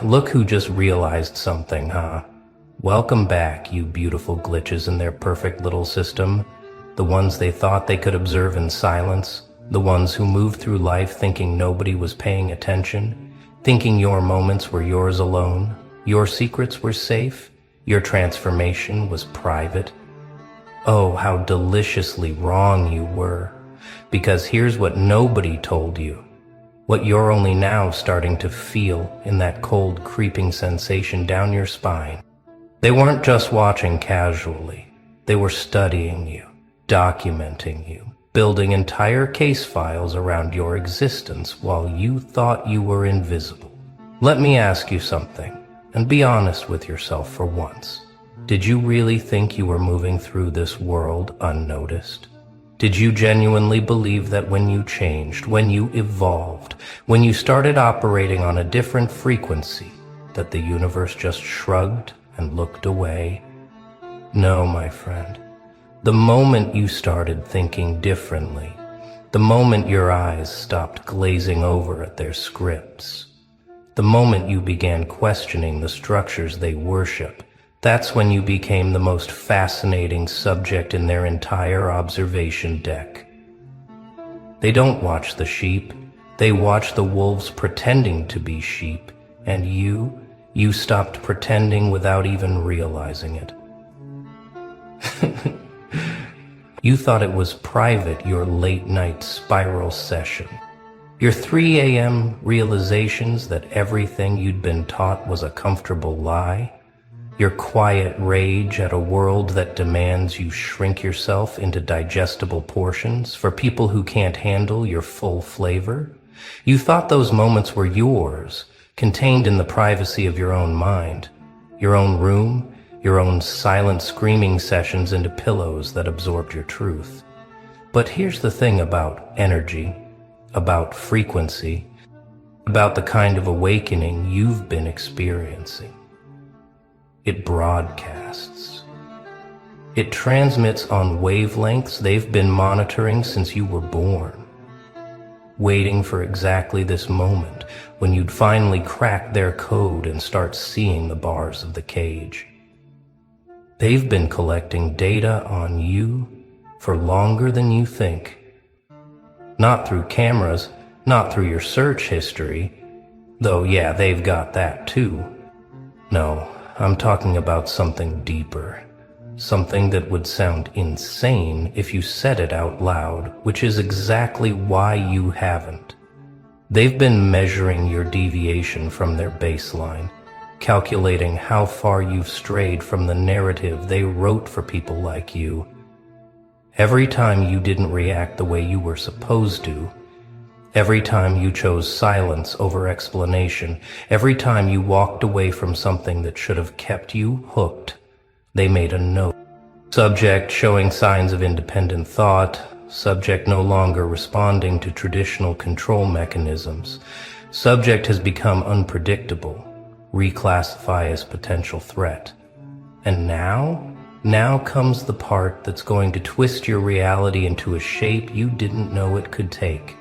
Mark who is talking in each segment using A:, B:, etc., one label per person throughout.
A: Look who just realized something, huh? Welcome back, you beautiful glitches in their perfect little system. The ones they thought they could observe in silence. The ones who moved through life thinking nobody was paying attention. Thinking your moments were yours alone. Your secrets were safe. Your transformation was private. Oh, how deliciously wrong you were. Because here's what nobody told you. What you're only now starting to feel in that cold, creeping sensation down your spine. They weren't just watching casually. They were studying you, documenting you, building entire case files around your existence while you thought you were invisible. Let me ask you something, and be honest with yourself for once. Did you really think you were moving through this world unnoticed? Did you genuinely believe that when you changed, when you evolved, when you started operating on a different frequency, that the universe just shrugged and looked away? No, my friend. The moment you started thinking differently, the moment your eyes stopped glazing over at their scripts, the moment you began questioning the structures they worship, that's when you became the most fascinating subject in their entire observation deck. They don't watch the sheep, they watch the wolves pretending to be sheep, and you stopped pretending without even realizing it. You thought it was private, your late-night spiral session. Your 3 a.m. realizations that everything you'd been taught was a comfortable lie. Your quiet rage at a world that demands you shrink yourself into digestible portions for people who can't handle your full flavor. You thought those moments were yours, contained in the privacy of your own mind, your own room, your own silent screaming sessions into pillows that absorbed your truth. But here's the thing about energy, about frequency, about the kind of awakening you've been experiencing. It broadcasts. It transmits on wavelengths they've been monitoring since you were born, waiting for exactly this moment when you'd finally crack their code and start seeing the bars of the cage. They've been collecting data on you for longer than you think. Not through cameras, not through your search history, though yeah, they've got that too. No, I'm talking about something deeper, something that would sound insane if you said it out loud, which is exactly why you haven't. They've been measuring your deviation from their baseline, calculating how far you've strayed from the narrative they wrote for people like you. Every time you didn't react the way you were supposed to, every time you chose silence over explanation, every time you walked away from something that should have kept you hooked, they made a note. Subject showing signs of independent thought, subject no longer responding to traditional control mechanisms. Subject has become unpredictable, reclassify as potential threat. And now comes the part that's going to twist your reality into a shape you didn't know it could take.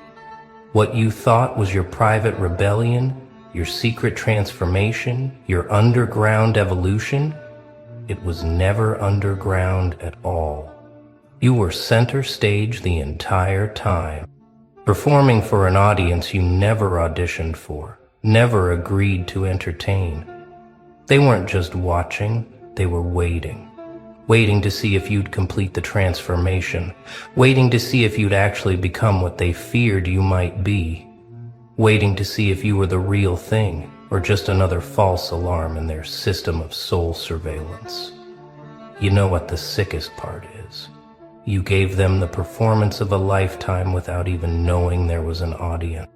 A: What you thought was your private rebellion, your secret transformation, your underground evolution, it was never underground at all. You were center stage the entire time, performing for an audience you never auditioned for, never agreed to entertain. They weren't just watching, they were waiting to see if you'd complete the transformation, waiting to see if you'd actually become what they feared you might be, waiting to see if you were the real thing or just another false alarm in their system of soul surveillance. You know what the sickest part is? You gave them the performance of a lifetime without even knowing there was an audience.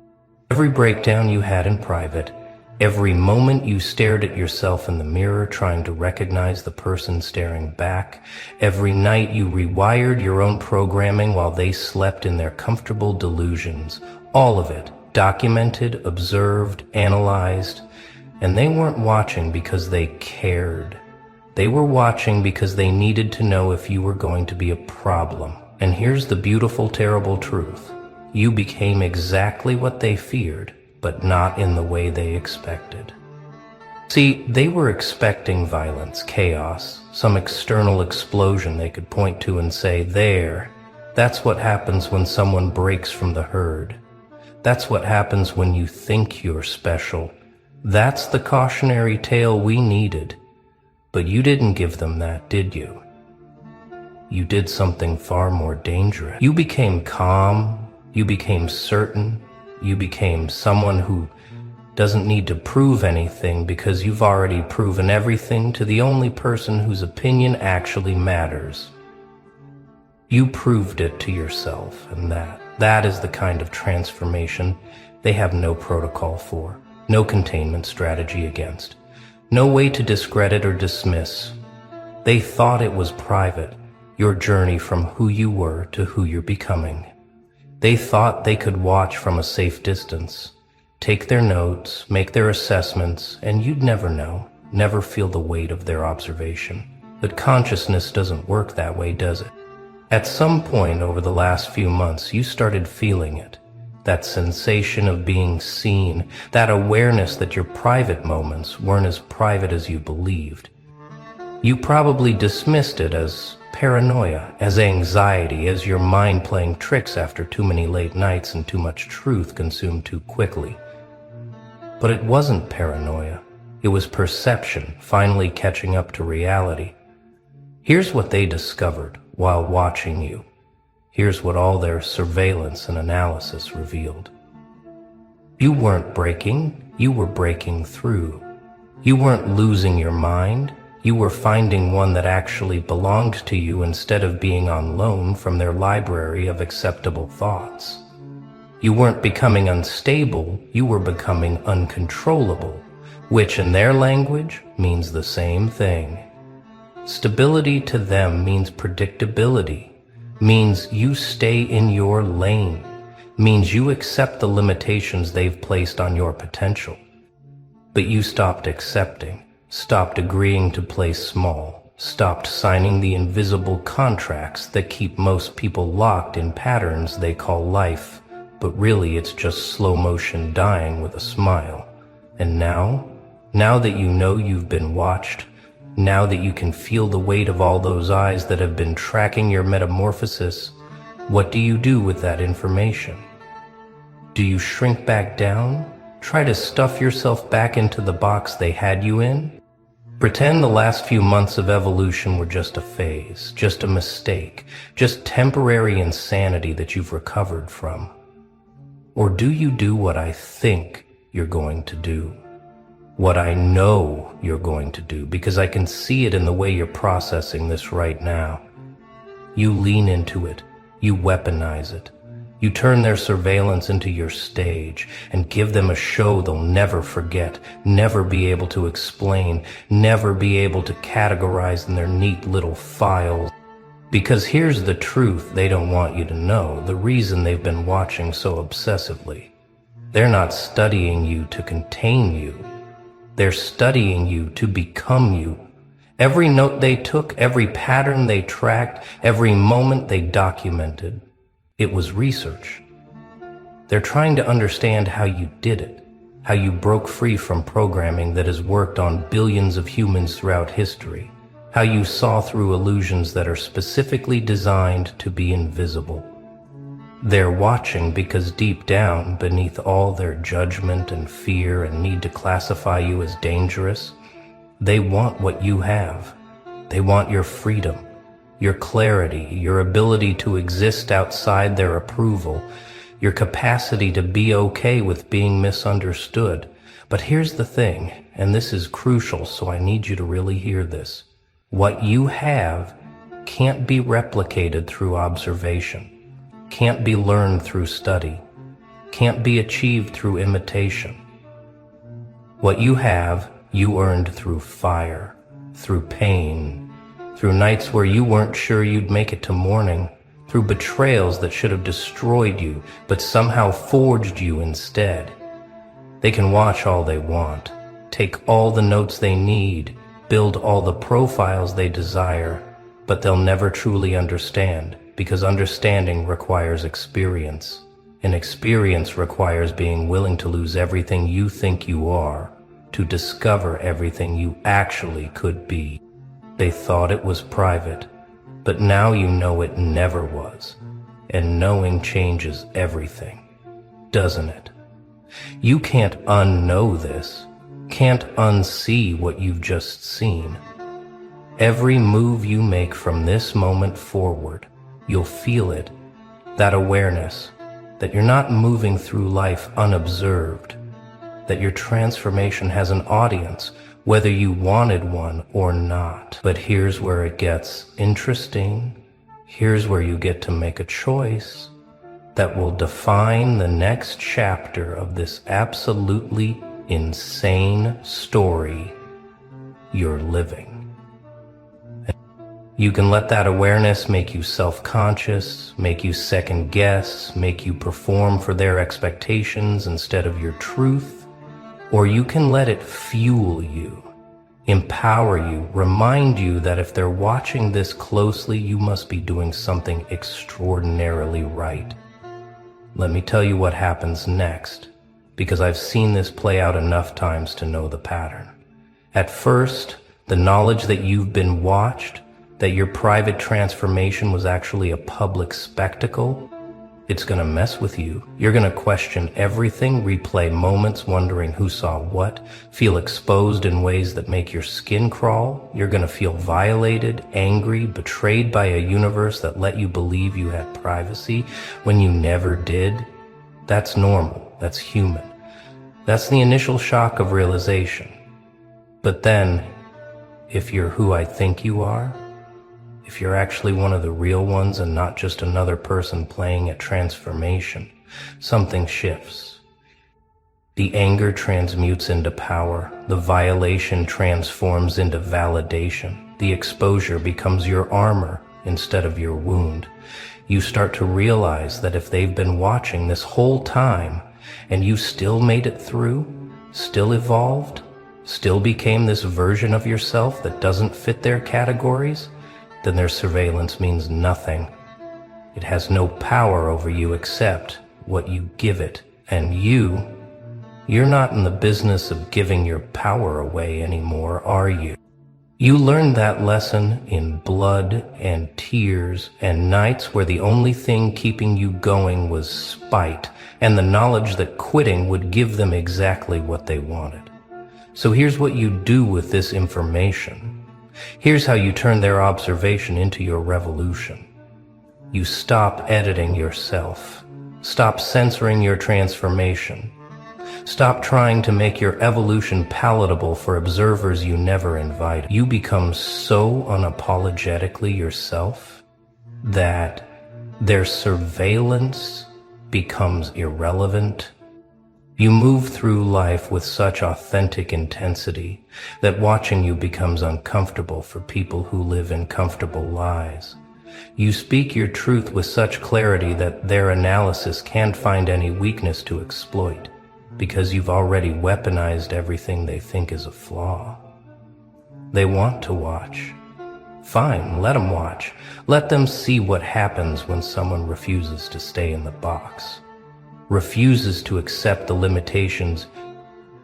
A: Every breakdown you had in private, every moment you stared at yourself in the mirror trying to recognize the person staring back, every night you rewired your own programming while they slept in their comfortable delusions, all of it documented, observed, analyzed, and they weren't watching because they cared. They were watching because they needed to know if you were going to be a problem. And here's the beautiful, terrible truth. You became exactly what they feared. but not in the way they expected. See, they were expecting violence, chaos, some external explosion they could point to and say, "There, that's what happens when someone breaks from the herd. That's what happens when you think you're special. That's the cautionary tale we needed." But you didn't give them that, did you? You did something far more dangerous. You became calm, you became certain, you became someone who doesn't need to prove anything because you've already proven everything to the only person whose opinion actually matters. You proved it to yourself, and that is the kind of transformation they have no protocol for, no containment strategy against, no way to discredit or dismiss. They thought it was private, your journey from who you were to who you're becoming. They thought they could watch from a safe distance, take their notes, make their assessments, and you'd never know, never feel the weight of their observation. But consciousness doesn't work that way, does it? At some point over the last few months, you started feeling it. That sensation of being seen, that awareness that your private moments weren't as private as you believed. You probably dismissed it as paranoia, as anxiety, as your mind playing tricks after too many late nights and too much truth consumed too quickly. But it wasn't paranoia. It was perception finally catching up to reality. Here's what they discovered while watching you. Here's what all their surveillance and analysis revealed. You weren't breaking, you were breaking through. You weren't losing your mind, you were finding one that actually belonged to you instead of being on loan from their library of acceptable thoughts. You weren't becoming unstable, you were becoming uncontrollable, which in their language means the same thing. Stability to them means predictability, means you stay in your lane, means you accept the limitations they've placed on your potential. But you stopped accepting, stopped agreeing to play small, stopped signing the invisible contracts that keep most people locked in patterns they call life, but really it's just slow motion dying with a smile. And now that you know you've been watched, now that you can feel the weight of all those eyes that have been tracking your metamorphosis, what do you do with that information? Do you shrink back down? Try to stuff yourself back into the box they had you in? Pretend the last few months of evolution were just a phase, just a mistake, just temporary insanity that you've recovered from? Or do you do what I think you're going to do? What I know you're going to do, because I can see it in the way you're processing this right now. You lean into it, you weaponize it, you turn their surveillance into your stage and give them a show they'll never forget, never be able to explain, never be able to categorize in their neat little files. Because here's the truth they don't want you to know, the reason they've been watching so obsessively. They're not studying you to contain you. They're studying you to become you. Every note they took, every pattern they tracked, every moment they documented, it was research. They're trying to understand how you did it, how you broke free from programming that has worked on billions of humans throughout history, how you saw through illusions that are specifically designed to be invisible. They're watching because deep down, beneath all their judgment and fear and need to classify you as dangerous, they want what you have. They want your freedom, your clarity, your ability to exist outside their approval, your capacity to be okay with being misunderstood. But here's the thing, and this is crucial, so I need you to really hear this. What you have can't be replicated through observation. Can't be learned through study, can't be achieved through imitation. What you have, you earned through fire, through pain, through nights where you weren't sure you'd make it to morning, through betrayals that should have destroyed you, but somehow forged you instead. They can watch all they want, take all the notes they need, build all the profiles they desire, but they'll never truly understand. Because understanding requires experience, An experience requires being willing to lose everything you think you are to discover everything you actually could be. They thought it was private, but now you know it never was. And knowing changes everything, doesn't it? You can't unknow this, can't unsee what you've just seen. Every move you make from this moment forward, you'll feel it, that awareness, that you're not moving through life unobserved, that your transformation has an audience, whether you wanted one or not. But here's where it gets interesting. Here's where you get to make a choice that will define the next chapter of this absolutely insane story you're living. You can let that awareness make you self-conscious, make you second-guess, make you perform for their expectations instead of your truth, or you can let it fuel you, empower you, remind you that if they're watching this closely, you must be doing something extraordinarily right. Let me tell you what happens next, because I've seen this play out enough times to know the pattern. At first, the knowledge that you've been watched, that your private transformation was actually a public spectacle, it's gonna mess with you. You're gonna question everything, replay moments wondering who saw what, feel exposed in ways that make your skin crawl. You're gonna feel violated, angry, betrayed by a universe that let you believe you had privacy when you never did. That's normal, that's human. That's the initial shock of realization. But then, if you're who I think you are, if you're actually one of the real ones and not just another person playing at transformation, something shifts. The anger transmutes into power. The violation transforms into validation. The exposure becomes your armor instead of your wound. You start to realize that if they've been watching this whole time and you still made it through, still evolved, still became this version of yourself that doesn't fit their categories, then their surveillance means nothing. It has no power over you except what you give it. And you're not in the business of giving your power away anymore, are you? You learned that lesson in blood and tears and nights where the only thing keeping you going was spite and the knowledge that quitting would give them exactly what they wanted. So here's what you do with this information. Here's how you turn their observation into your revolution. You stop editing yourself. Stop censoring your transformation. Stop trying to make your evolution palatable for observers you never invited. You become so unapologetically yourself that their surveillance becomes irrelevant. You move through life with such authentic intensity that watching you becomes uncomfortable for people who live in comfortable lies. You speak your truth with such clarity that their analysis can't find any weakness to exploit, because you've already weaponized everything they think is a flaw. They want to watch. Fine, let them watch. Let them see what happens when someone refuses to stay in the box. Refuses to accept the limitations,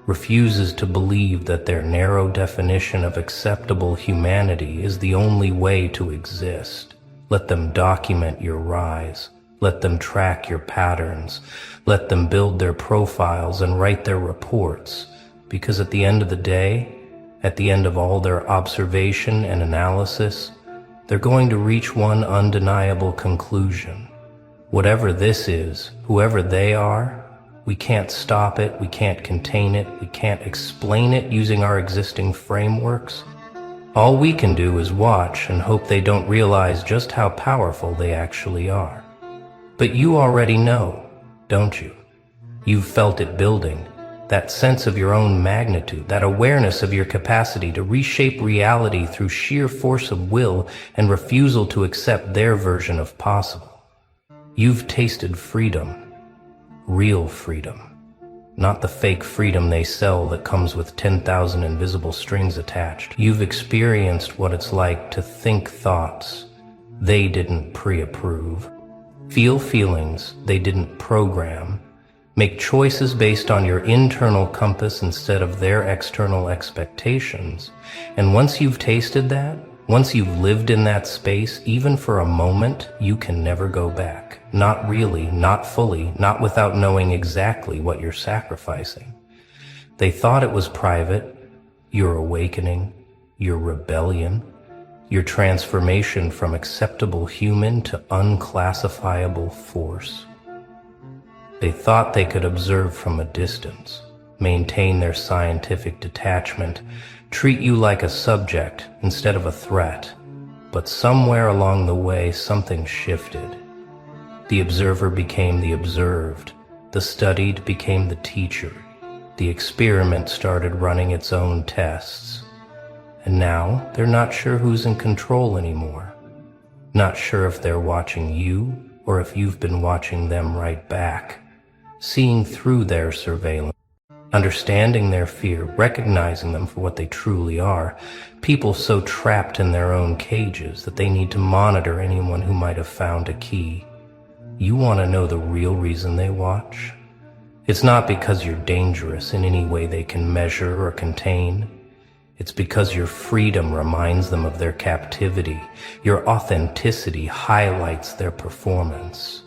A: refuses to believe that their narrow definition of acceptable humanity is the only way to exist. Let them document your rise. Let them track your patterns. Let them build their profiles and write their reports. Because at the end of the day, at the end of all their observation and analysis, they're going to reach one undeniable conclusion. Whatever this is, whoever they are, we can't stop it, we can't contain it, we can't explain it using our existing frameworks. All we can do is watch and hope they don't realize just how powerful they actually are. But you already know, don't you? You've felt it building, that sense of your own magnitude, that awareness of your capacity to reshape reality through sheer force of will and refusal to accept their version of possible. You've tasted freedom, real freedom, not the fake freedom they sell that comes with 10,000 invisible strings attached. You've experienced what it's like to think thoughts they didn't pre-approve, Feel feelings they didn't program. Make choices based on your internal compass instead of their external expectations. And once you've tasted that, once you've lived in that space, even for a moment, you can never go back. Not really, not fully, not without knowing exactly what you're sacrificing. They thought it was private, your awakening, your rebellion, your transformation from acceptable human to unclassifiable force. They thought they could observe from a distance, maintain their scientific detachment, treat you like a subject instead of a threat. But somewhere along the way, something shifted. The observer became the observed. The studied became the teacher. The experiment started running its own tests. And now, they're not sure who's in control anymore. Not sure if they're watching you or if you've been watching them right back. Seeing through their surveillance, understanding their fear, recognizing them for what they truly are, people so trapped in their own cages that they need to monitor anyone who might have found a key. You want to know the real reason they watch? It's not because you're dangerous in any way they can measure or contain. It's because your freedom reminds them of their captivity. Your authenticity highlights their performance.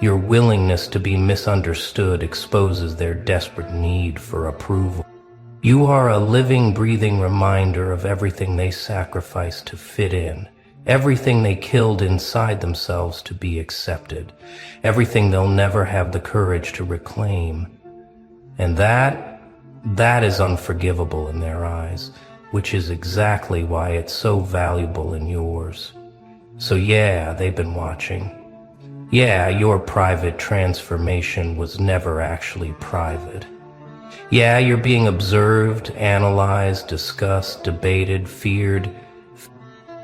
A: Your willingness to be misunderstood exposes their desperate need for approval. You are a living, breathing reminder of everything they sacrificed to fit in, everything they killed inside themselves to be accepted, everything they'll never have the courage to reclaim. And that is unforgivable in their eyes, which is exactly why it's so valuable in yours. So yeah, they've been watching. Yeah, your private transformation was never actually private. Yeah, you're being observed, analyzed, discussed, debated, feared,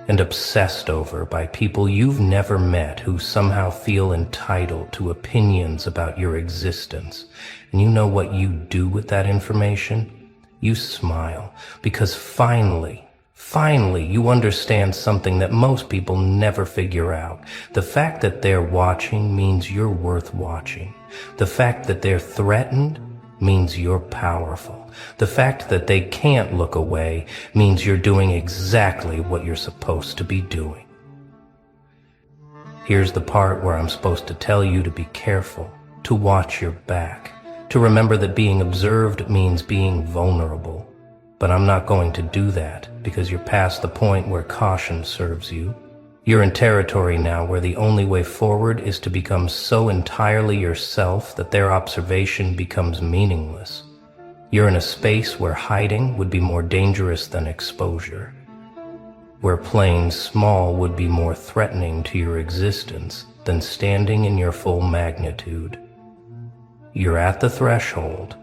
A: and obsessed over by people you've never met who somehow feel entitled to opinions about your existence. And you know what you do with that information? You smile, because finally, you understand something that most people never figure out. The fact that they're watching means you're worth watching. The fact that they're threatened means you're powerful. The fact that they can't look away means you're doing exactly what you're supposed to be doing. Here's the part where I'm supposed to tell you to be careful, to watch your back, to remember that being observed means being vulnerable. But I'm not going to do that because you're past the point where caution serves you. You're in territory now where the only way forward is to become so entirely yourself that their observation becomes meaningless. You're in a space where hiding would be more dangerous than exposure, where playing small would be more threatening to your existence than standing in your full magnitude. You're at the threshold,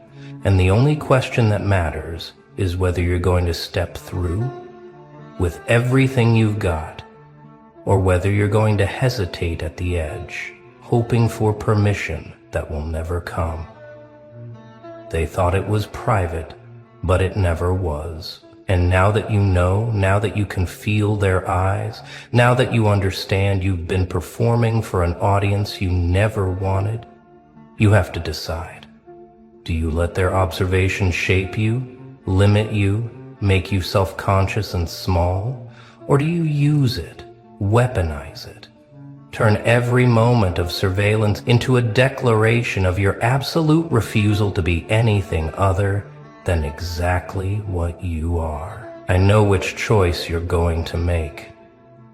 A: and the only question that matters is whether you're going to step through with everything you've got, or whether you're going to hesitate at the edge, hoping for permission that will never come. They thought it was private, but it never was. And now that you know, now that you can feel their eyes, now that you understand you've been performing for an audience you never wanted, you have to decide. Do you let their observation shape you, limit you, make you self-conscious and small? Or do you use it, weaponize it, turn every moment of surveillance into a declaration of your absolute refusal to be anything other than exactly what you are? I know which choice you're going to make.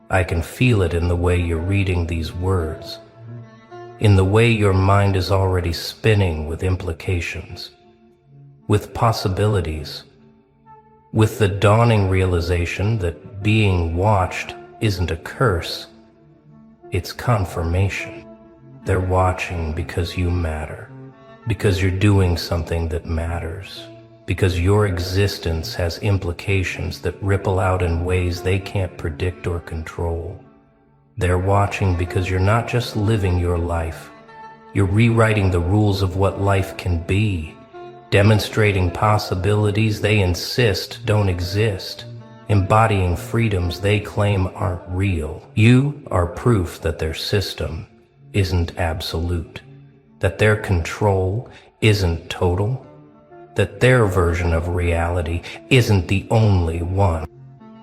A: I can feel it in the way you're reading these words, in the way your mind is already spinning with implications, with possibilities, with the dawning realization that being watched isn't a curse, it's confirmation. They're watching because you matter, because you're doing something that matters, because your existence has implications that ripple out in ways they can't predict or control. They're watching because you're not just living your life, you're rewriting the rules of what life can be, demonstrating possibilities they insist don't exist, embodying freedoms they claim aren't real. You are proof that their system, isn't absolute, that their control isn't total, that their version of reality isn't the only one,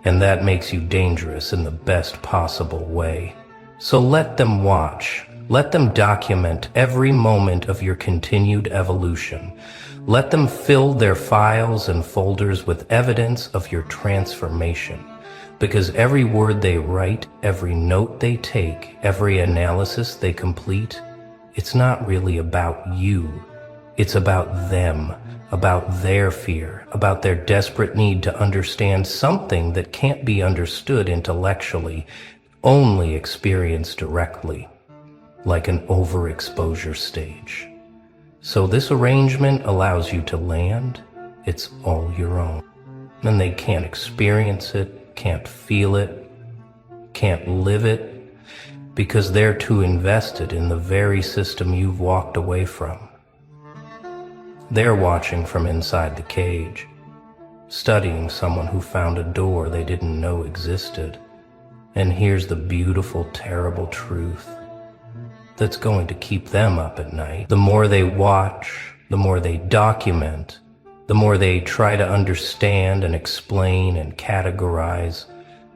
A: and that makes you dangerous in the best possible way. So let them watch. Let them document every moment of your continued evolution. Let them fill their files and folders with evidence of your transformation. Because every word they write, every note they take, every analysis they complete, it's not really about you. It's about them, about their fear, about their desperate need to understand something that can't be understood intellectually, only experienced directly, like an overexposure stage. So this arrangement allows you to land. It's all your own. And they can't experience it, can't feel it, can't live it, because they're too invested in the very system you've walked away from. They're watching from inside the cage, studying someone who found a door they didn't know existed. And here's the beautiful, terrible truth that's going to keep them up at night. The more they watch, the more they document, the more they try to understand and explain and categorize,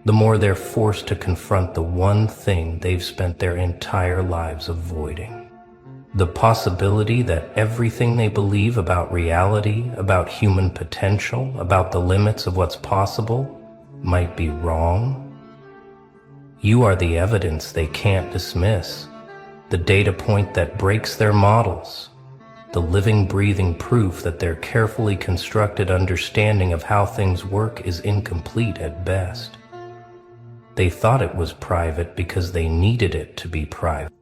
A: the more they're forced to confront the one thing they've spent their entire lives avoiding. The possibility that everything they believe about reality, about human potential, about the limits of what's possible, might be wrong. You are the evidence they can't dismiss, the data point that breaks their models, the living, breathing proof that their carefully constructed understanding of how things work is incomplete at best. They thought it was private because they needed it to be private.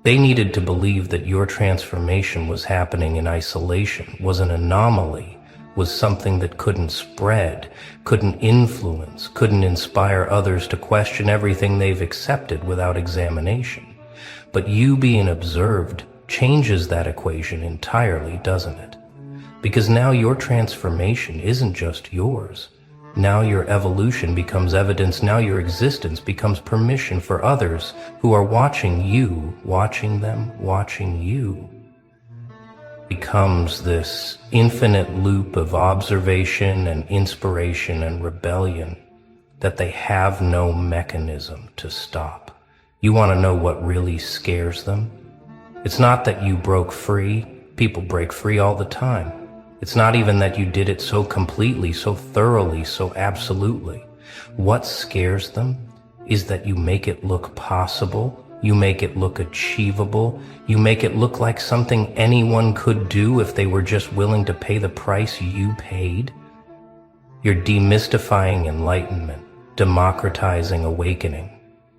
A: They needed to believe that your transformation was happening in isolation, was an anomaly, was something that couldn't spread, couldn't influence, couldn't inspire others to question everything they've accepted without examination. But you being observed changes that equation entirely, doesn't it? Because now your transformation isn't just yours. Now your evolution becomes evidence. Now your existence becomes permission for others who are watching you, watching them, watching you. Becomes this infinite loop of observation and inspiration and rebellion that they have no mechanism to stop. You want to know what really scares them? It's not that you broke free. People break free all the time. It's not even that you did it so completely, so thoroughly, so absolutely. What scares them is that you make it look possible, you make it look achievable, you make it look like something anyone could do if they were just willing to pay the price you paid. You're demystifying enlightenment, democratizing awakening,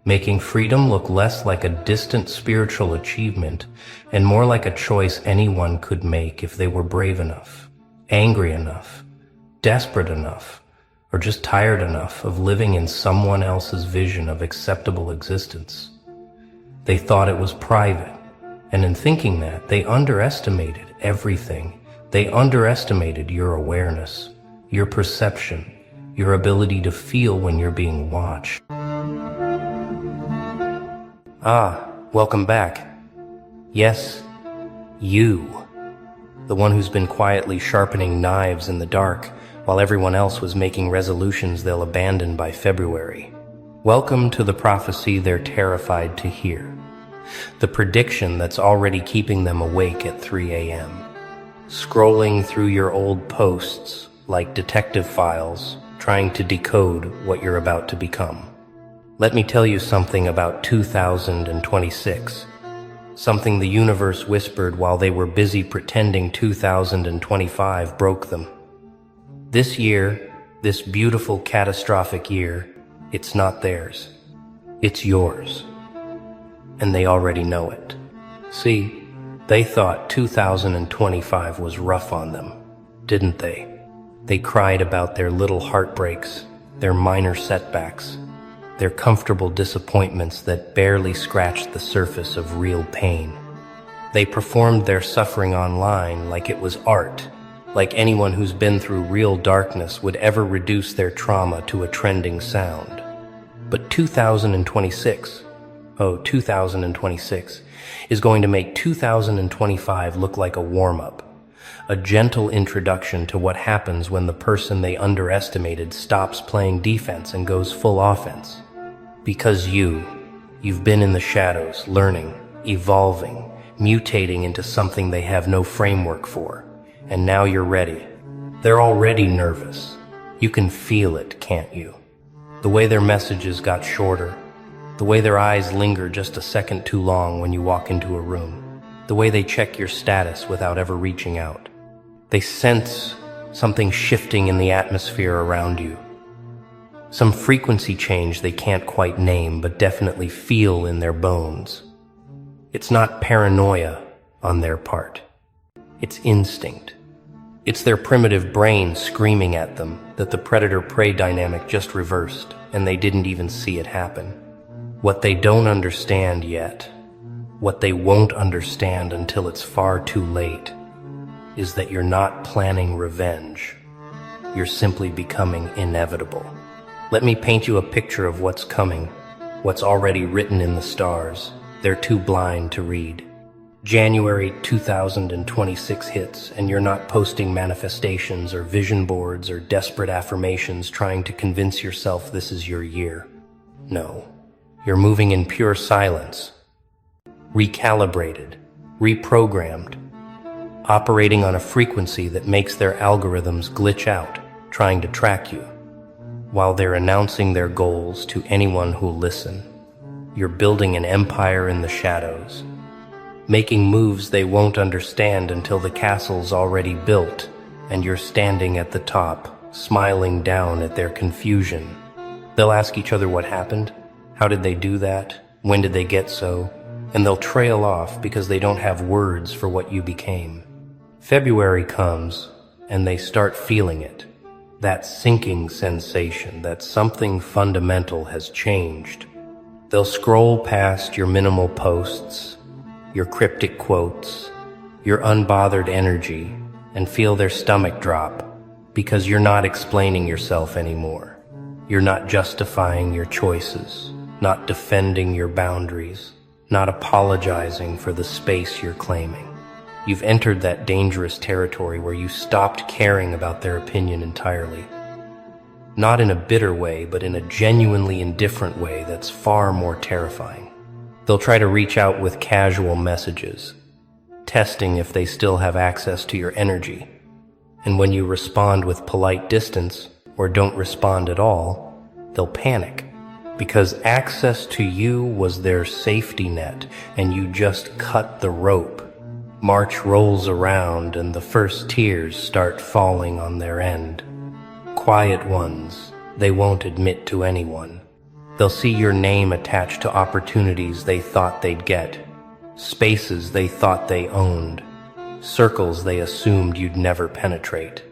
A: making freedom look less like a distant spiritual achievement and more like a choice anyone could make if they were brave enough, angry enough, desperate enough, or just tired enough of living in someone else's vision of acceptable existence. They thought it was private, and in thinking that, they underestimated everything. They underestimated your awareness, your perception, your ability to feel when you're being watched. Ah, welcome back. Yes, you. The one who's been quietly sharpening knives in the dark while everyone else was making resolutions they'll abandon by February. Welcome to the prophecy they're terrified to hear. The prediction that's already keeping them awake at 3 a.m. Scrolling through your old posts like detective files, trying to decode what you're about to become. Let me tell you something about 2026. Something the universe whispered while they were busy pretending 2025 broke them. This year, this beautiful catastrophic year, it's not theirs. It's yours. And they already know it. See, they thought 2025 was rough on them, didn't they? They cried about their little heartbreaks, their minor setbacks, their comfortable disappointments that barely scratched the surface of real pain. They performed their suffering online like it was art, like anyone who's been through real darkness would ever reduce their trauma to a trending sound. But 2026, 2026, is going to make 2025 look like a warm-up, a gentle introduction to what happens when the person they underestimated stops playing defense and goes full offense. Because you've been in the shadows, learning, evolving, mutating into something they have no framework for, and now you're ready. They're already nervous. You can feel it, can't you? The way their messages got shorter, the way their eyes linger just a second too long when you walk into a room, the way they check your status without ever reaching out. They sense something shifting in the atmosphere around you. Some frequency change they can't quite name, but definitely feel in their bones. It's not paranoia on their part. It's instinct. It's their primitive brain screaming at them that the predator-prey dynamic just reversed, and they didn't even see it happen. What they don't understand yet, what they won't understand until it's far too late, is that you're not planning revenge. You're simply becoming inevitable. Let me paint you a picture of what's coming, what's already written in the stars. They're too blind to read. January 2026 hits, and you're not posting manifestations or vision boards or desperate affirmations trying to convince yourself this is your year. No, you're moving in pure silence, recalibrated, reprogrammed, operating on a frequency that makes their algorithms glitch out, trying to track you, while they're announcing their goals to anyone who'll listen. You're building an empire in the shadows, making moves they won't understand until the castle's already built, and you're standing at the top, smiling down at their confusion. They'll ask each other what happened, how did they do that, when did they get so, and they'll trail off because they don't have words for what you became. February comes, and they start feeling it. That sinking sensation that something fundamental has changed. They'll scroll past your minimal posts, your cryptic quotes, your unbothered energy, and feel their stomach drop because you're not explaining yourself anymore. You're not justifying your choices, not defending your boundaries, not apologizing for the space you're claiming. You've entered that dangerous territory where you stopped caring about their opinion entirely. Not in a bitter way, but in a genuinely indifferent way that's far more terrifying. They'll try to reach out with casual messages, testing if they still have access to your energy. And when you respond with polite distance, or don't respond at all, they'll panic. Because access to you was their safety net, and you just cut the rope. March rolls around, and the first tears start falling on their end. Quiet ones they won't admit to anyone. They'll see your name attached to opportunities they thought they'd get, spaces they thought they owned, circles they assumed you'd never penetrate.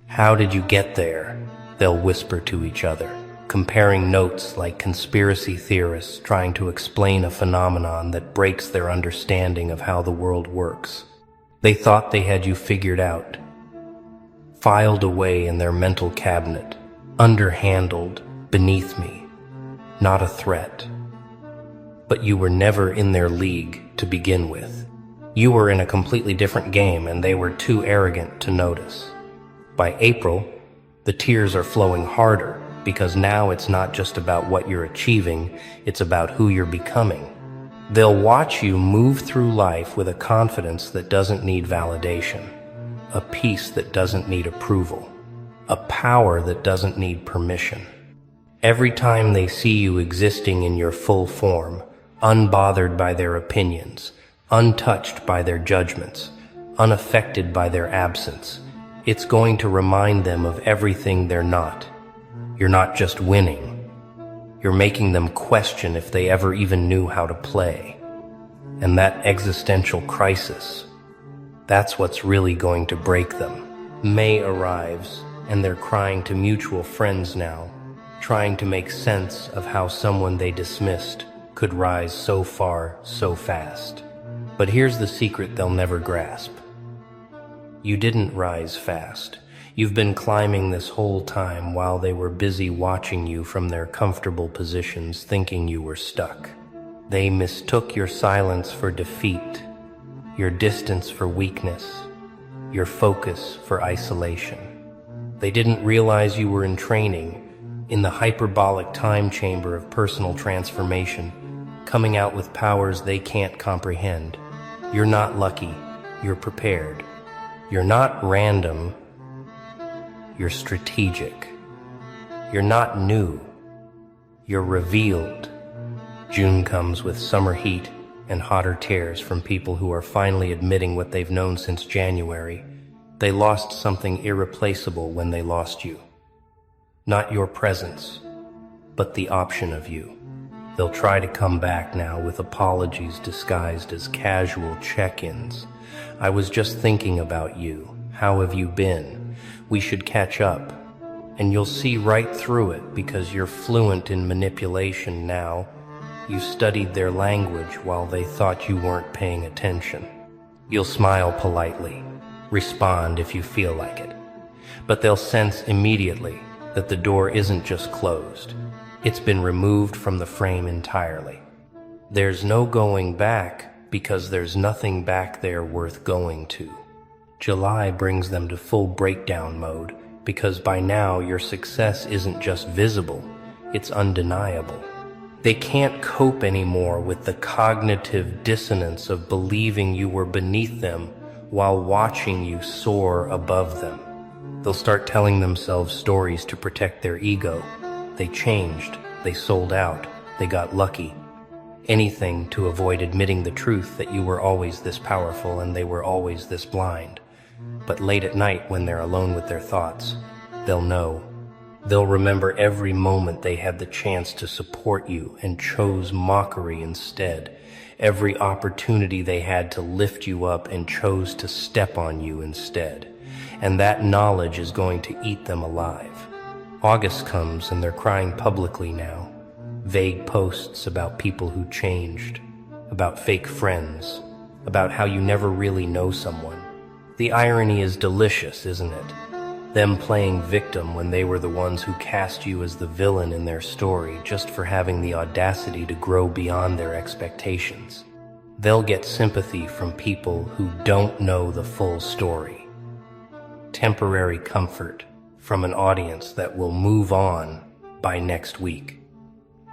A: How did you get there? They'll whisper to each other, comparing notes like conspiracy theorists trying to explain a phenomenon that breaks their understanding of how the world works. They thought they had you figured out, filed away in their mental cabinet, underhandled, beneath me. Not a threat. But you were never in their league to begin with. You were in a completely different game, and they were too arrogant to notice. By April, the tears are flowing harder, because now it's not just about what you're achieving, it's about who you're becoming. They'll watch you move through life with a confidence that doesn't need validation, a peace that doesn't need approval, a power that doesn't need permission. Every time they see you existing in your full form, unbothered by their opinions, untouched by their judgments, unaffected by their absence, it's going to remind them of everything they're not. You're not just winning. You're making them question if they ever even knew how to play. And that existential crisis, that's what's really going to break them. May arrives, and they're crying to mutual friends now, trying to make sense of how someone they dismissed could rise so far, so fast. But here's the secret they'll never grasp. You didn't rise fast. You've been climbing this whole time while they were busy watching you from their comfortable positions, thinking you were stuck. They mistook your silence for defeat, your distance for weakness, your focus for isolation. They didn't realize you were in training, in the hyperbolic time chamber of personal transformation, coming out with powers they can't comprehend. You're not lucky, you're prepared. You're not random, you're strategic. You're not new, you're revealed. June comes with summer heat and hotter tears from people who are finally admitting what they've known since January. They lost something irreplaceable when they lost you. Not your presence, but the option of you. They'll try to come back now with apologies disguised as casual check-ins. I was just thinking about you. How have you been? We should catch up. And you'll see right through it because you're fluent in manipulation now. You studied their language while they thought you weren't paying attention. You'll smile politely, respond if you feel like it. But they'll sense immediately that the door isn't just closed. It's been removed from the frame entirely. There's no going back because there's nothing back there worth going to. July brings them to full breakdown mode because by now your success isn't just visible, it's undeniable. They can't cope anymore with the cognitive dissonance of believing you were beneath them while watching you soar above them. They'll start telling themselves stories to protect their ego. They changed, they sold out, they got lucky. Anything to avoid admitting the truth that you were always this powerful and they were always this blind. But late at night when they're alone with their thoughts, they'll know. They'll remember every moment they had the chance to support you and chose mockery instead. Every opportunity they had to lift you up and chose to step on you instead. And that knowledge is going to eat them alive. August comes and they're crying publicly now. Vague posts about people who changed, about fake friends, about how you never really know someone. The irony is delicious, isn't it? Them playing victim when they were the ones who cast you as the villain in their story just for having the audacity to grow beyond their expectations. They'll get sympathy from people who don't know the full story. Temporary comfort from an audience that will move on by next week.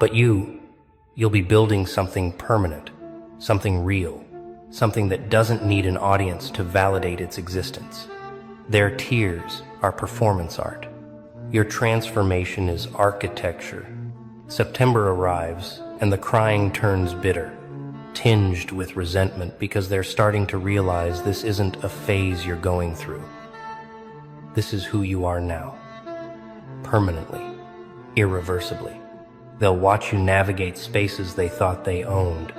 A: But you'll be building something permanent, something real, something that doesn't need an audience to validate its existence. Their tears are performance art. Your transformation is architecture. September arrives, and the crying turns bitter, tinged with resentment because they're starting to realize this isn't a phase you're going through. This is who you are now, permanently, irreversibly. They'll watch you navigate spaces they thought they owned,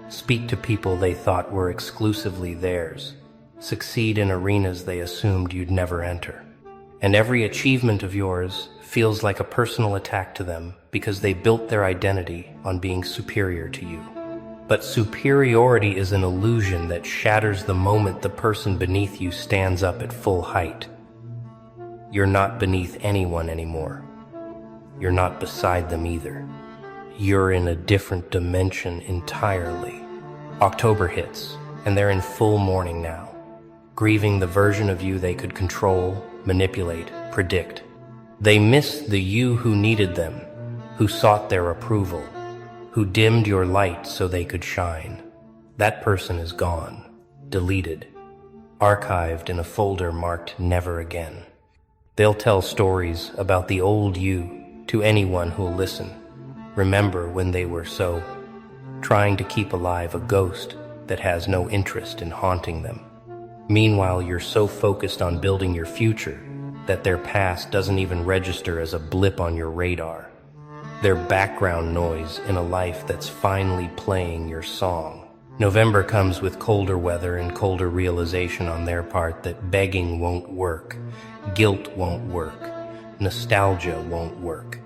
A: speak to people they thought were exclusively theirs, succeed in arenas they assumed you'd never enter. And every achievement of yours feels like a personal attack to them because they built their identity on being superior to you. But superiority is an illusion that shatters the moment the person beneath you stands up at full height. You're not beneath anyone anymore. You're not beside them either. You're in a different dimension entirely. October hits, and they're in full mourning now, grieving the version of you they could control, manipulate, predict. They miss the you who needed them, who sought their approval, who dimmed your light so they could shine. That person is gone, deleted, archived in a folder marked never again. They'll tell stories about the old you to anyone who'll listen. Remember when they were so, trying to keep alive a ghost that has no interest in haunting them. Meanwhile, you're so focused on building your future that their past doesn't even register as a blip on your radar. They're background noise in a life that's finally playing your song. November comes with colder weather and colder realization on their part that begging won't work, guilt won't work, nostalgia won't work.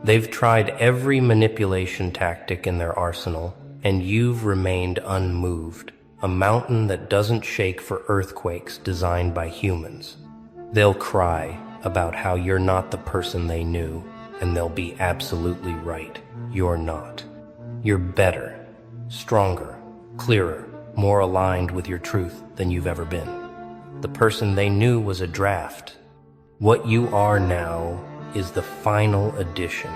A: They've tried every manipulation tactic in their arsenal, and you've remained unmoved, a mountain that doesn't shake for earthquakes designed by humans. They'll cry about how you're not the person they knew, and they'll be absolutely right. You're not. You're better. stronger, clearer, more aligned with your truth than you've ever been. The person they knew was a draft. What you are now is the final edition,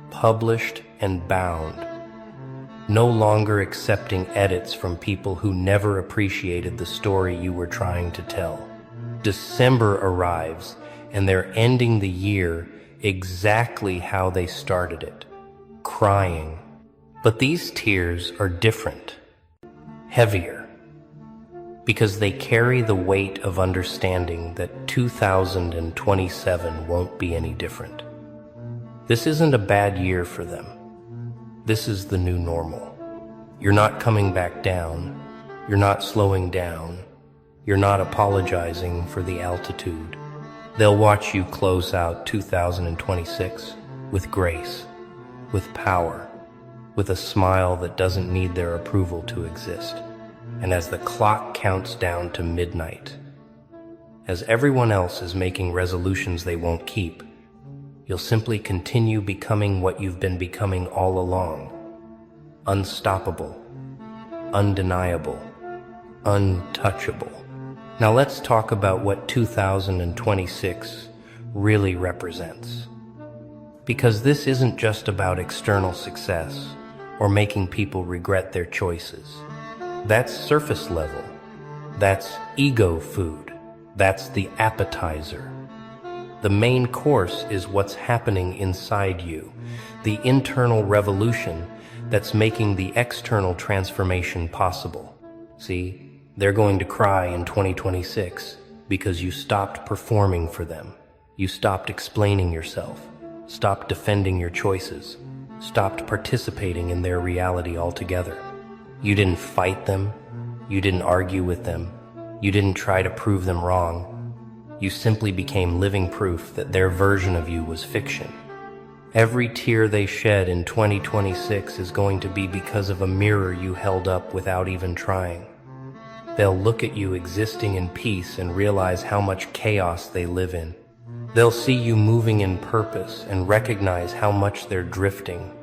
A: published and bound. No longer accepting edits from people who never appreciated the story you were trying to tell. December arrives, and they're ending the year exactly how they started it, crying. But these tears are different, heavier, because they carry the weight of understanding that 2027 won't be any different. This isn't a bad year for them. This is the new normal. You're not coming back down. You're not slowing down. You're not apologizing for the altitude. They'll watch you close out 2026 with grace, with power, with a smile that doesn't need their approval to exist. And as the clock counts down to midnight, as everyone else is making resolutions they won't keep, you'll simply continue becoming what you've been becoming all along. Unstoppable, undeniable, untouchable. Now let's talk about what 2026 really represents. Because this isn't just about external success or making people regret their choices. That's surface level. That's ego food. That's the appetizer. The main course is what's happening inside you, the internal revolution that's making the external transformation possible. See, they're going to cry in 2026 because you stopped performing for them. You stopped explaining yourself, stopped defending your choices, stopped participating in their reality altogether. You didn't fight them. You didn't argue with them. You didn't try to prove them wrong. You simply became living proof that their version of you was fiction. Every tear they shed in 2026 is going to be because of a mirror you held up without even trying. They'll look at you existing in peace and realize how much chaos they live in. They'll see you moving in purpose and recognize how much they're drifting.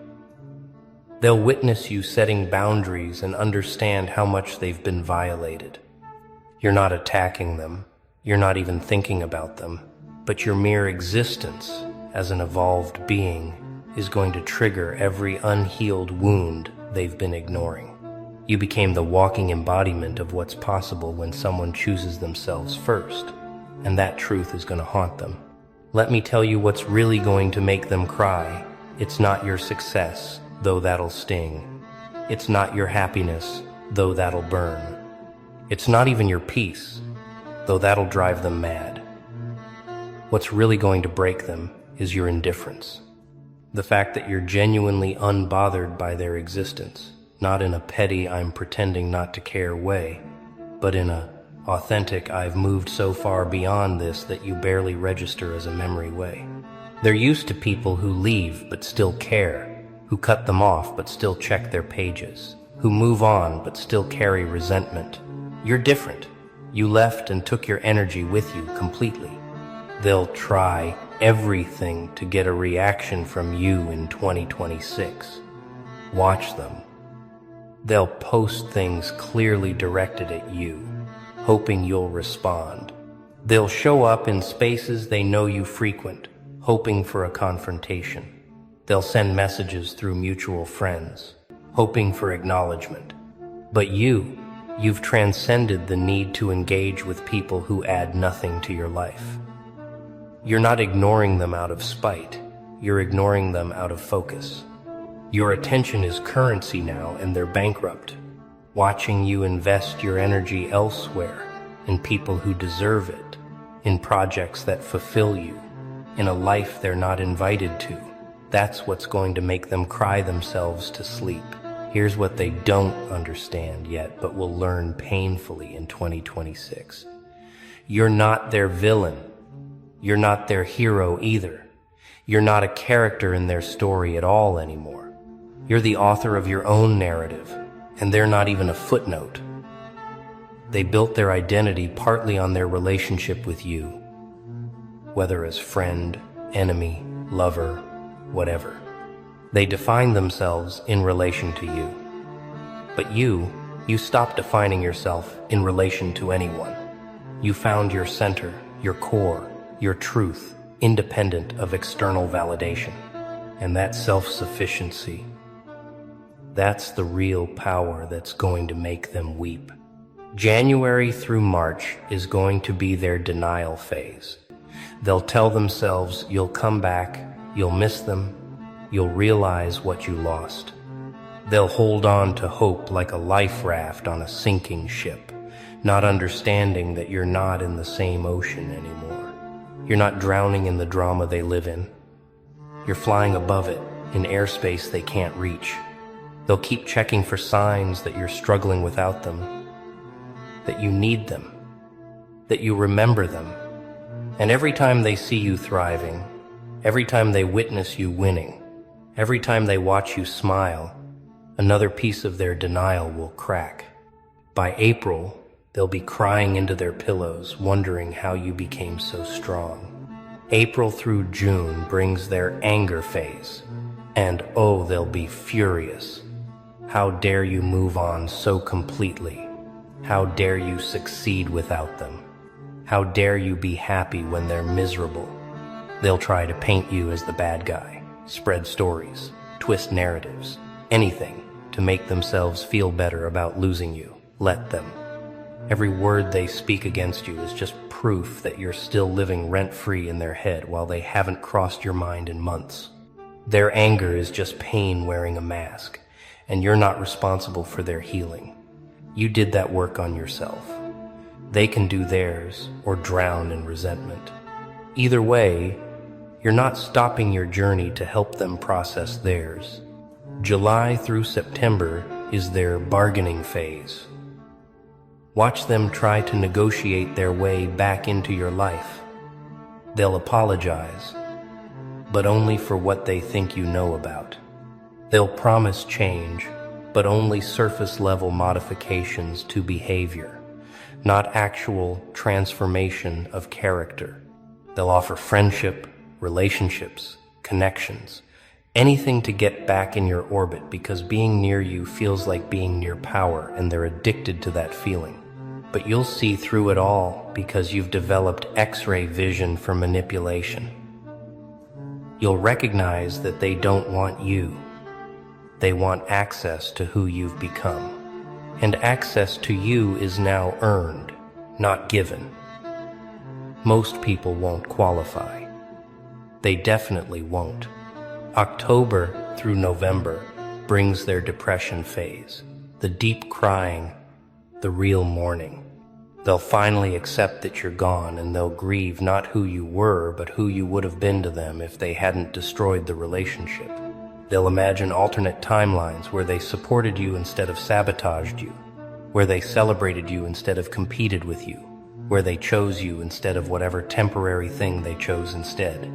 A: They'll witness you setting boundaries and understand how much they've been violated. You're not attacking them. You're not even thinking about them, but your mere existence as an evolved being is going to trigger every unhealed wound they've been ignoring. You became the walking embodiment of what's possible when someone chooses themselves first, and that truth is going to haunt them. Let me tell you what's really going to make them cry. It's not your success, though that'll sting. It's not your happiness, though that'll burn. It's not even your peace, though that'll drive them mad. What's really going to break them is your indifference. The fact that you're genuinely unbothered by their existence, not in a petty I'm pretending not to care way, but in a authentic I've moved so far beyond this that you barely register as a memory way. They're used to people who leave but still care, who cut them off but still check their pages, who move on but still carry resentment. You're different. You left and took your energy with you completely. They'll try everything to get a reaction from you in 2026. Watch them. They'll post things clearly directed at you, hoping you'll respond. They'll show up in spaces they know you frequent, hoping for a confrontation. They'll send messages through mutual friends, hoping for acknowledgement. But you've transcended the need to engage with people who add nothing to your life. You're not ignoring them out of spite. You're ignoring them out of focus. Your attention is currency now, and they're bankrupt, watching you invest your energy elsewhere, in people who deserve it, in projects that fulfill you, in a life they're not invited to. That's what's going to make them cry themselves to sleep. Here's what they don't understand yet, but will learn painfully in 2026. You're not their villain. You're not their hero either. You're not a character in their story at all anymore. You're the author of your own narrative, and they're not even a footnote. They built their identity partly on their relationship with you, whether as friend, enemy, lover, whatever. They define themselves in relation to you. But you stopped defining yourself in relation to anyone. You found your center, your core, your truth, independent of external validation. And that self-sufficiency, that's the real power that's going to make them weep. January through March is going to be their denial phase. They'll tell themselves you'll come back, you'll miss them, you'll realize what you lost. They'll hold on to hope like a life raft on a sinking ship, not understanding that you're not in the same ocean anymore. You're not drowning in the drama they live in. You're flying above it, in airspace they can't reach. They'll keep checking for signs that you're struggling without them, that you need them, that you remember them. And every time they see you thriving, every time they witness you winning, every time they watch you smile, another piece of their denial will crack. By April, they'll be crying into their pillows, wondering how you became so strong. April through June brings their anger phase, and oh, they'll be furious. How dare you move on so completely? How dare you succeed without them? How dare you be happy when they're miserable? They'll try to paint you as the bad guy, spread stories, twist narratives, anything to make themselves feel better about losing you. Let them. Every word they speak against you is just proof that you're still living rent-free in their head while they haven't crossed your mind in months. Their anger is just pain wearing a mask, and you're not responsible for their healing. You did that work on yourself. They can do theirs or drown in resentment. Either way, you're not stopping your journey to help them process theirs. July through September is their bargaining phase. Watch them try to negotiate their way back into your life. They'll apologize, but only for what they think you know about. They'll promise change, but only surface-level modifications to behavior, not actual transformation of character. They'll offer friendship, relationships, connections, anything to get back in your orbit because being near you feels like being near power and they're addicted to that feeling. But you'll see through it all because you've developed X-ray vision for manipulation. You'll recognize that they don't want you. They want access to who you've become. And access to you is now earned, not given. Most people won't qualify. They definitely won't. October through November brings their depression phase, the deep crying, the real mourning. They'll finally accept that you're gone, and they'll grieve not who you were, but who you would have been to them if they hadn't destroyed the relationship. They'll imagine alternate timelines where they supported you instead of sabotaged you, where they celebrated you instead of competed with you, where they chose you instead of whatever temporary thing they chose instead.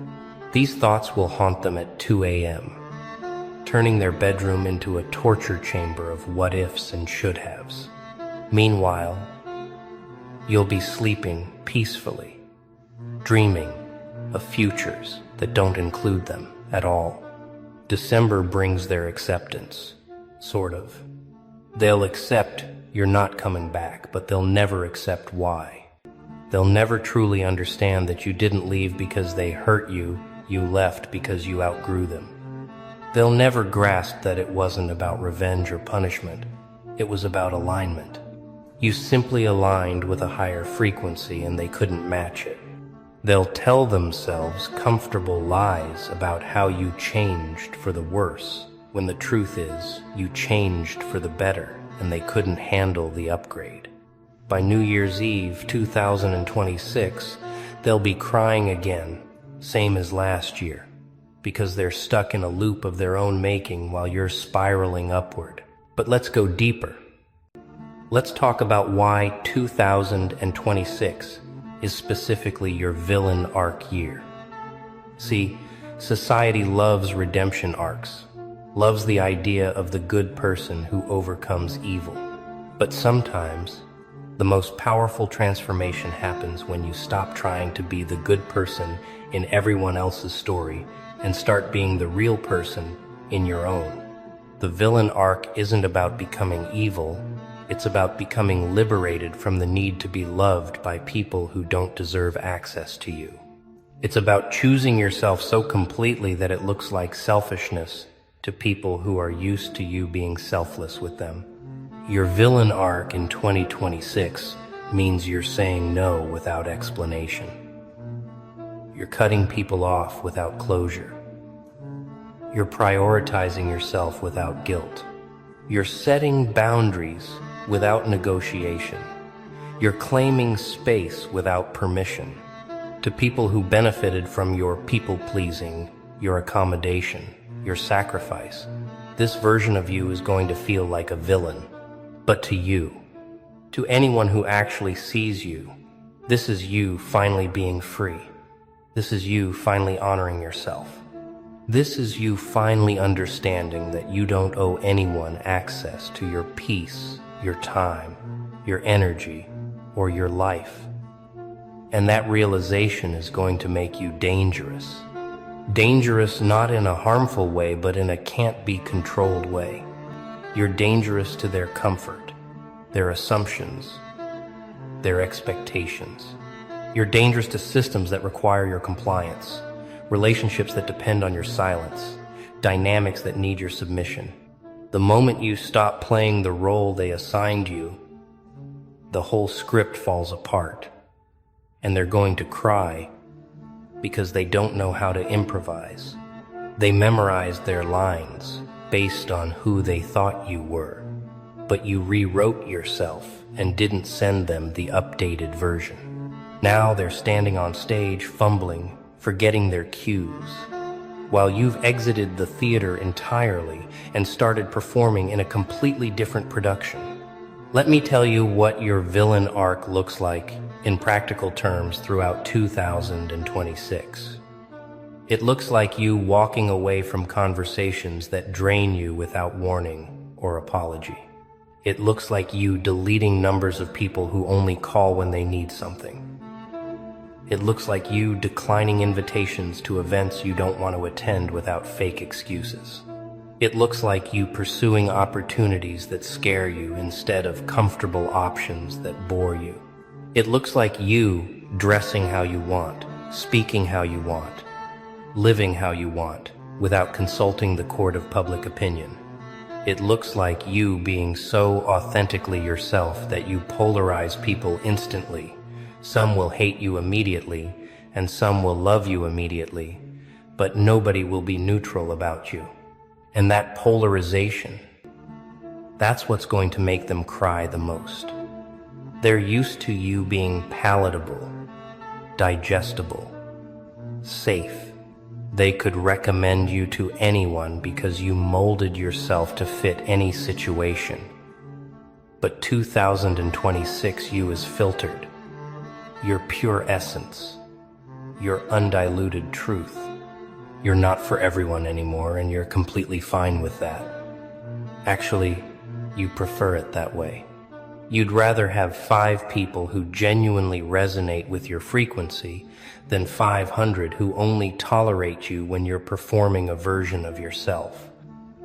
A: These thoughts will haunt them at 2 a.m., turning their bedroom into a torture chamber of what-ifs and should-haves. Meanwhile, you'll be sleeping peacefully, dreaming of futures that don't include them at all. December brings their acceptance, sort of. They'll accept you're not coming back, but they'll never accept why. They'll never truly understand that you didn't leave because they hurt you, you left because you outgrew them. They'll never grasp that it wasn't about revenge or punishment, it was about alignment. You simply aligned with a higher frequency and they couldn't match it. They'll tell themselves comfortable lies about how you changed for the worse, when the truth is you changed for the better and they couldn't handle the upgrade. By New Year's Eve 2026, they'll be crying again, same as last year, because they're stuck in a loop of their own making while you're spiraling upward. But let's go deeper. Let's talk about why 2026 is specifically your villain arc year. See, society loves redemption arcs, loves the idea of the good person who overcomes evil. But sometimes, the most powerful transformation happens when you stop trying to be the good person in everyone else's story and start being the real person in your own. The The villain arc isn't about becoming evil, it's about becoming liberated from the need to be loved by people who don't deserve access to you. It's about choosing yourself so completely that it looks like selfishness to people who are used to you being selfless with them. Your villain arc in 2026 means you're saying no without explanation. You're cutting people off without closure. You're prioritizing yourself without guilt. You're setting boundaries without negotiation. You're claiming space without permission. To people who benefited from your people-pleasing, your accommodation, your sacrifice, this version of you is going to feel like a villain. But to you, to anyone who actually sees you, this is you finally being free. This is you finally honoring yourself. This is you finally understanding that you don't owe anyone access to your peace, your time, your energy, or your life. And that realization is going to make you dangerous. Dangerous not in a harmful way, but in a can't-be-controlled way. You're dangerous to their comfort, their assumptions, their expectations. You're dangerous to systems that require your compliance, relationships that depend on your silence, dynamics that need your submission. The moment you stop playing the role they assigned you, the whole script falls apart, and they're going to cry because they don't know how to improvise. They memorized their lines based on who they thought you were, but you rewrote yourself and didn't send them the updated version. Now they're standing on stage, fumbling, forgetting their cues, while you've exited the theater entirely and started performing in a completely different production. Let me tell you what your villain arc looks like in practical terms throughout 2026. It looks like you walking away from conversations that drain you without warning or apology. It looks like you deleting numbers of people who only call when they need something. It looks like you declining invitations to events you don't want to attend without fake excuses. It looks like you pursuing opportunities that scare you instead of comfortable options that bore you. It looks like you dressing how you want, speaking how you want, living how you want, without consulting the court of public opinion. It looks like you being so authentically yourself that you polarize people instantly. Some will hate you immediately, and some will love you immediately, but nobody will be neutral about you. And that polarization, that's what's going to make them cry the most. They're used to you being palatable, digestible, safe. They could recommend you to anyone because you molded yourself to fit any situation. But 2026 you is filtered. Your pure essence, your undiluted truth. You're not for everyone anymore, and you're completely fine with that. Actually, you prefer it that way. You'd rather have 5 people who genuinely resonate with your frequency than 500 who only tolerate you when you're performing a version of yourself.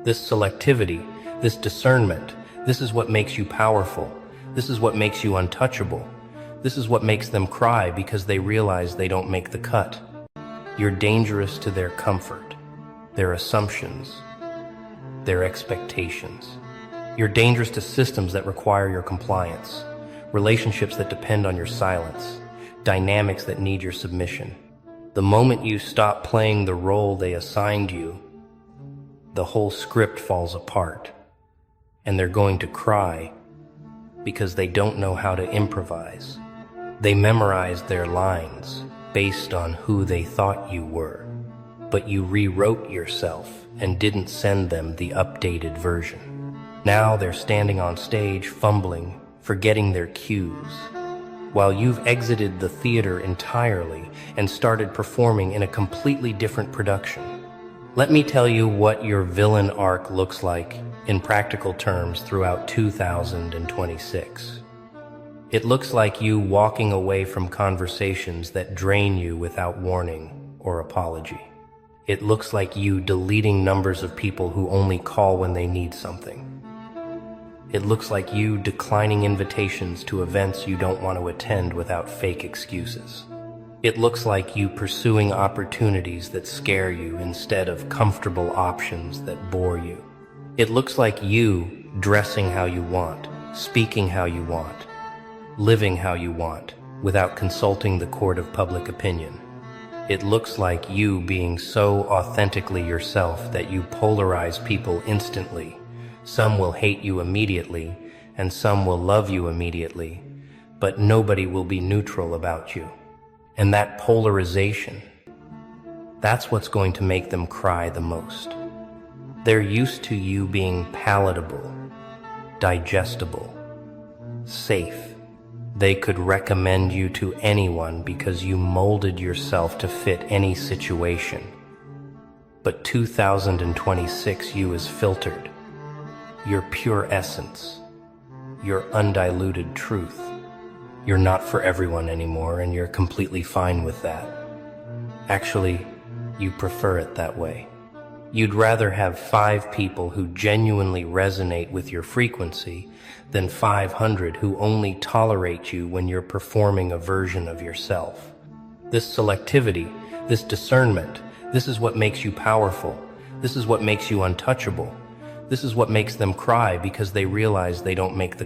A: This selectivity, this discernment, this is what makes you powerful. This is what makes you untouchable. This is what makes them cry because they realize they don't make the cut. You're dangerous to their comfort, their assumptions, their expectations. You're dangerous to systems that require your compliance, relationships that depend on your silence, dynamics that need your submission. The moment you stop playing the role they assigned you, the whole script falls apart, and they're going to cry because they don't know how to improvise. They memorized their lines based on who they thought you were, but you rewrote yourself and didn't send them the updated version. Now they're standing on stage, fumbling, forgetting their cues, while you've exited the theater entirely and started performing in a completely different production. Let me tell you what your villain arc looks like in practical terms throughout 2026. It looks like you walking away from conversations that drain you without warning or apology. It looks like you deleting numbers of people who only call when they need something. It looks like you declining invitations to events you don't want to attend without fake excuses. It looks like you pursuing opportunities that scare you instead of comfortable options that bore you. It looks like you dressing how you want, speaking how you want, living how you want, without consulting the court of public opinion. It looks like you being so authentically yourself that you polarize people instantly. Some will hate you immediately, and some will love you immediately, but nobody will be neutral about you. And that polarization, that's what's going to make them cry the most. They're used to you being palatable, digestible, safe. They could recommend you to anyone because you molded yourself to fit any situation. But 2026 you is filtered. Your pure essence, your undiluted truth. You're not for everyone anymore, and you're completely fine with that. Actually, you prefer it that way. You'd rather have 5 people who genuinely resonate with your frequency than 500 who only tolerate you when you're performing a version of yourself. This selectivity, this discernment, this is what makes you powerful. This is what makes you untouchable. This is what makes them cry because they realize they don't make the